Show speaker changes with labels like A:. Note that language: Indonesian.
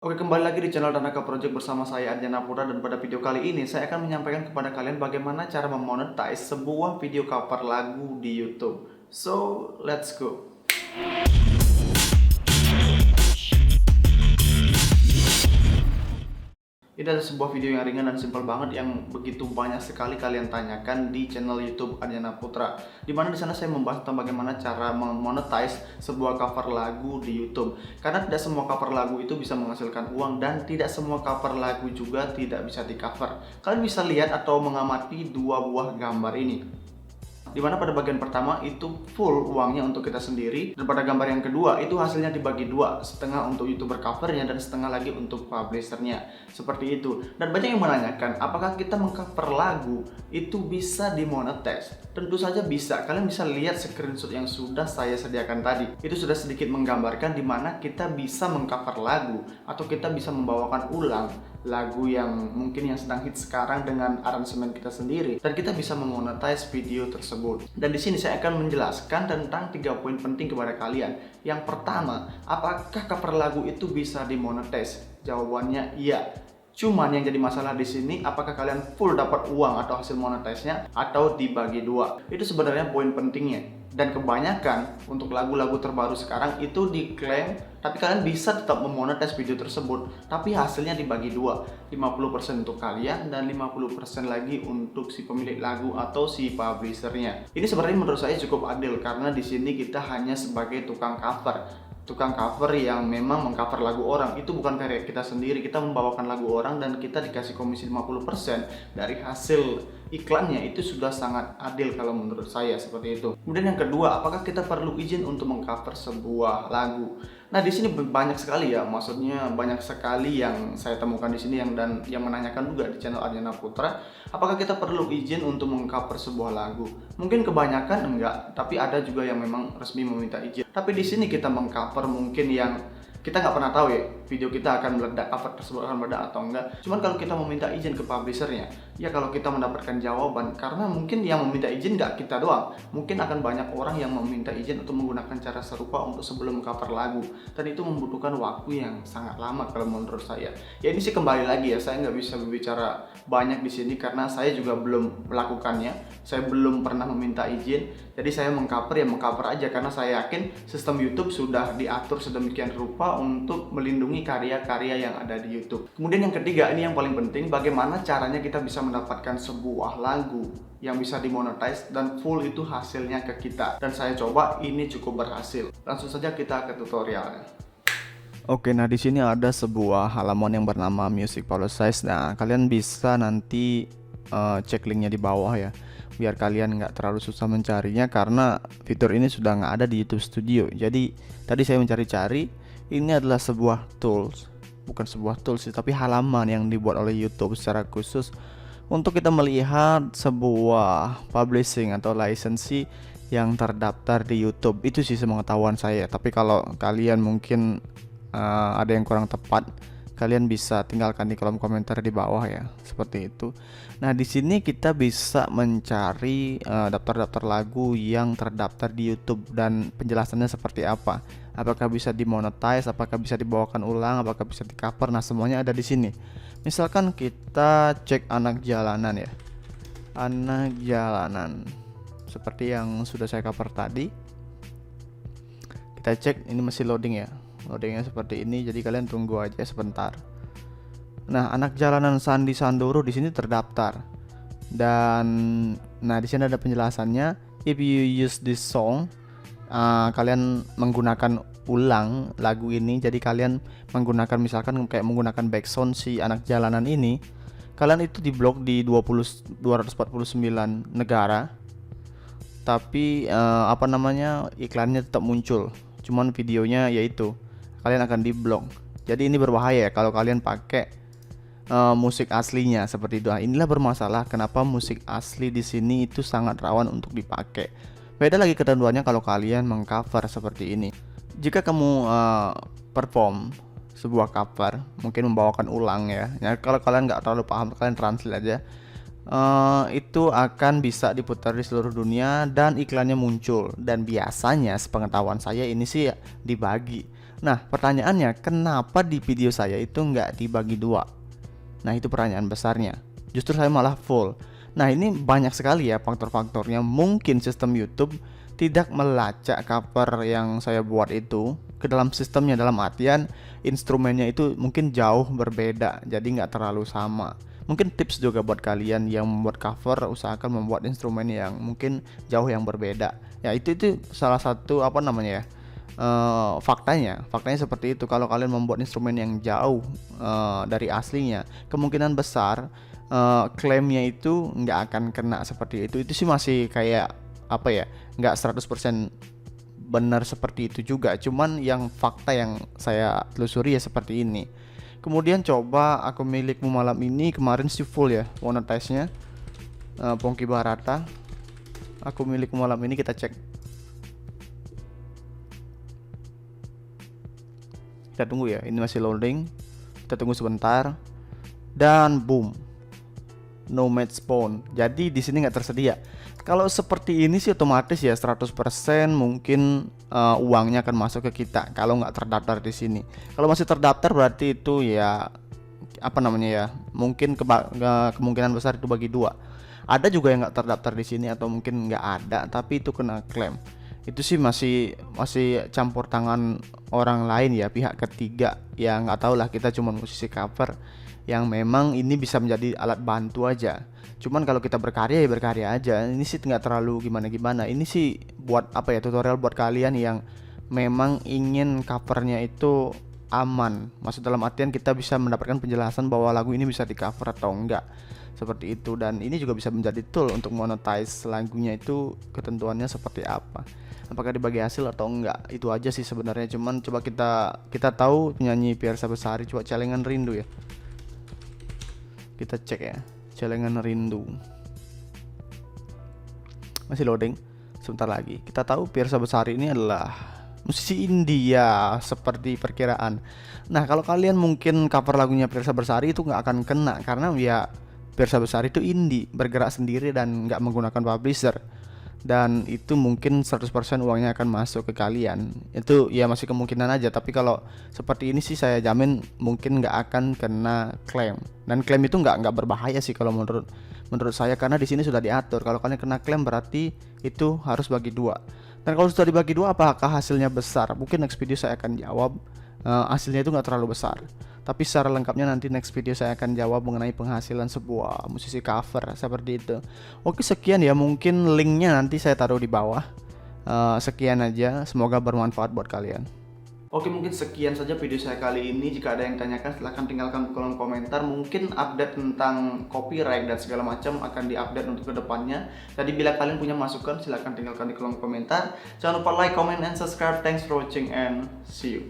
A: Oke, kembali lagi di channel Danaka Project bersama saya Arjana Pura, dan pada video kali ini saya akan menyampaikan kepada kalian bagaimana cara memonetize sebuah video cover lagu di YouTube. So, let's go. Ini adalah sebuah video yang ringan dan simpel banget yang begitu banyak sekali kalian tanyakan di channel YouTube Arjana Putra. Dimana di sana saya membahas tentang bagaimana cara memonetize sebuah cover lagu di YouTube. Karena tidak semua cover lagu itu bisa menghasilkan uang, dan tidak semua cover lagu juga tidak bisa di cover. Kalian bisa lihat atau mengamati dua buah gambar ini. Dimana pada bagian pertama itu full uangnya untuk kita sendiri, dan pada gambar yang kedua itu hasilnya dibagi dua, setengah untuk YouTuber covernya dan setengah lagi untuk publishernya, seperti itu. Dan banyak yang menanyakan apakah kita mengcover lagu itu bisa dimonetize. Tentu saja bisa. Kalian bisa lihat screenshot yang sudah saya sediakan tadi. Itu sudah sedikit menggambarkan dimana kita bisa mengcover lagu atau kita bisa membawakan ulang lagu yang mungkin yang sedang hit sekarang dengan aransemen kita sendiri, dan kita bisa memonetize video tersebut. Dan di sini saya akan menjelaskan tentang 3 poin penting kepada kalian. Yang pertama, apakah cover lagu itu bisa dimonetize? Jawabannya iya. Cuman yang jadi masalah di sini, apakah kalian full dapat uang atau hasil monetize-nya atau dibagi dua? Itu sebenarnya poin pentingnya. Dan kebanyakan untuk lagu-lagu terbaru sekarang itu diklaim, tapi kalian bisa tetap memonetize video tersebut, tapi hasilnya dibagi dua, 50% untuk kalian dan 50% lagi untuk si pemilik lagu atau si publishernya. Ini sebenarnya menurut saya cukup adil, karena di sini kita hanya sebagai tukang cover yang memang mengcover lagu orang. Itu bukan karya kita sendiri, kita membawakan lagu orang dan kita dikasih komisi 50% dari hasil iklannya. Itu sudah sangat adil kalau menurut saya, seperti itu. Kemudian yang kedua, apakah kita perlu izin untuk mengcover sebuah lagu? Nah, di sini banyak sekali ya, maksudnya banyak sekali yang saya temukan di sini yang menanyakan juga di channel Arjana Putra, apakah kita perlu izin untuk mengcover sebuah lagu? Mungkin kebanyakan enggak, tapi ada juga yang memang resmi meminta izin. Tapi di sini kita mengcover mungkin yang kita nggak pernah tahu ya, video kita akan meledak, cover tersebut akan meledak atau enggak. Cuman kalau kita meminta izin ke publishernya, ya kalau kita mendapatkan jawaban, karena mungkin yang meminta izin nggak kita doang, mungkin akan banyak orang yang meminta izin untuk menggunakan cara serupa untuk sebelum cover lagu, dan itu membutuhkan waktu yang sangat lama kalau menurut saya. Ya ini sih kembali lagi ya, saya nggak bisa berbicara banyak di sini karena saya juga belum melakukannya, saya belum pernah meminta izin. Jadi saya mengcover aja karena saya yakin sistem YouTube sudah diatur sedemikian rupa untuk melindungi karya-karya yang ada di YouTube. Kemudian yang ketiga, ini yang paling penting, bagaimana caranya kita bisa mendapatkan sebuah lagu yang bisa dimonetize dan full itu hasilnya ke kita. Dan saya coba, ini cukup berhasil. Langsung saja kita ke tutorialnya.
B: Oke, nah di sini ada sebuah halaman yang bernama Music Publicize. Nah, kalian bisa nanti cek linknya di bawah ya, biar kalian nggak terlalu susah mencarinya karena fitur ini sudah nggak ada di YouTube Studio. Jadi tadi saya mencari-cari, ini adalah sebuah tools, bukan sebuah tools sih, tapi halaman yang dibuat oleh YouTube secara khusus untuk kita melihat sebuah publishing atau lisensi yang terdaftar di YouTube. Itu sih sepengetahuan saya. Tapi kalau kalian mungkin ada yang kurang tepat, kalian bisa tinggalkan di kolom komentar di bawah ya, seperti itu. Nah, di sini kita bisa mencari daftar-daftar lagu yang terdaftar di YouTube dan penjelasannya seperti apa. Apakah bisa dimonetize, apakah bisa dibawakan ulang, apakah bisa di cover. Nah, semuanya ada di sini. Misalkan kita cek anak jalanan ya. Anak jalanan. Seperti yang sudah saya cover tadi. Kita cek, ini masih loading ya. Loadingnya seperti ini, jadi kalian tunggu aja sebentar. Nah, anak jalanan Sandy Sandoro di sini terdaftar. Dan nah di sini ada penjelasannya. If you use this song, kalian menggunakan ulang lagu ini. Jadi kalian menggunakan misalkan kayak menggunakan background si anak jalanan ini, kalian itu diblok di 249 negara. Tapi iklannya tetap muncul. Cuman videonya yaitu kalian akan diblok. Jadi ini berbahaya ya kalau kalian pakai musik aslinya seperti itu. Nah, inilah bermasalah kenapa musik asli di sini itu sangat rawan untuk dipakai. Beda lagi ketentuannya kalau kalian mengcover seperti ini. Jika kamu perform sebuah cover, mungkin membawakan ulang ya. Kalau kalian nggak terlalu paham, kalian translate aja. Itu akan bisa diputar di seluruh dunia dan iklannya muncul. Dan biasanya sepengetahuan saya ini sih dibagi Nah, pertanyaannya, kenapa di video saya itu nggak dibagi dua? Nah, itu pertanyaan besarnya. Justru saya malah full. Nah, ini banyak sekali ya faktor-faktornya. Mungkin sistem YouTube tidak melacak cover yang saya buat itu ke dalam sistemnya, dalam artian instrumennya itu mungkin jauh berbeda, jadi nggak terlalu sama. Mungkin tips juga buat kalian yang membuat cover, usahakan membuat instrumen yang mungkin jauh yang berbeda. Ya itu salah satu apa namanya ya, faktanya seperti itu. Kalau kalian membuat instrumen yang jauh dari aslinya, kemungkinan besar klaimnya itu nggak akan kena seperti itu sih masih kayak apa ya, nggak 100% benar seperti itu juga, cuman yang fakta yang saya telusuri ya seperti ini. Kemudian coba Aku Milikmu Malam Ini, kemarin sih full ya monetize-nya, Ponky Barata. Aku Milikmu Malam Ini kita cek. Kita tunggu ya, ini masih loading. Kita tunggu sebentar. Dan boom. No match phone. Jadi di sini nggak tersedia. Kalau seperti ini sih otomatis ya 100% mungkin uangnya akan masuk ke kita kalau nggak terdaftar di sini. Kalau masih terdaftar berarti itu ya apa namanya ya, mungkin kemungkinan besar itu bagi dua. Ada juga yang nggak terdaftar di sini atau mungkin nggak ada tapi itu kena klaim. Itu sih masih campur tangan orang lain ya, pihak ketiga. Ya nggak tahu lah, kita cuma musisi cover yang memang ini bisa menjadi alat bantu aja. Cuman kalau kita berkarya ya berkarya aja. Ini sih nggak terlalu gimana-gimana. Ini sih buat apa ya, tutorial buat kalian yang memang ingin covernya itu aman. Maksud dalam artian kita bisa mendapatkan penjelasan bahwa lagu ini bisa di cover atau enggak. Seperti itu. Dan ini juga bisa menjadi tool untuk monetize lagunya itu, ketentuannya seperti apa. Apakah dibagi hasil atau enggak. Itu aja sih sebenarnya. Cuman coba kita tahu penyanyi Fiersa Besari, coba Celengan Rindu ya. Kita cek ya, Celengan Rindu. Masih loading, sebentar lagi. Kita tahu Fiersa Besari ini adalah musisi India seperti perkiraan. Nah, kalau kalian mungkin cover lagunya Fiersa Besari itu nggak akan kena karena ya Fiersa Besari itu indie, bergerak sendiri dan nggak menggunakan publisher. Dan itu mungkin 100% uangnya akan masuk ke kalian. Itu ya masih kemungkinan aja, tapi kalau seperti ini sih saya jamin mungkin nggak akan kena klaim. Dan klaim itu nggak berbahaya sih kalau menurut saya, karena di sini sudah diatur kalau kalian kena klaim berarti itu harus bagi dua. Dan kalau sudah dibagi dua, apakah hasilnya besar? Mungkin next video saya akan jawab. Hasilnya itu nggak terlalu besar, tapi secara lengkapnya nanti next video saya akan jawab mengenai penghasilan sebuah musisi cover seperti itu. Oke, sekian ya, mungkin linknya nanti saya taruh di bawah. Sekian aja, semoga bermanfaat buat kalian.
A: Oke, mungkin sekian saja video saya kali ini. Jika ada yang tanyakan silahkan tinggalkan di kolom komentar. Mungkin update tentang copyright dan segala macam akan diupdate untuk kedepannya. Jadi bila kalian punya masukan silahkan tinggalkan di kolom komentar. Jangan lupa like, comment, and subscribe. Thanks for watching and see you.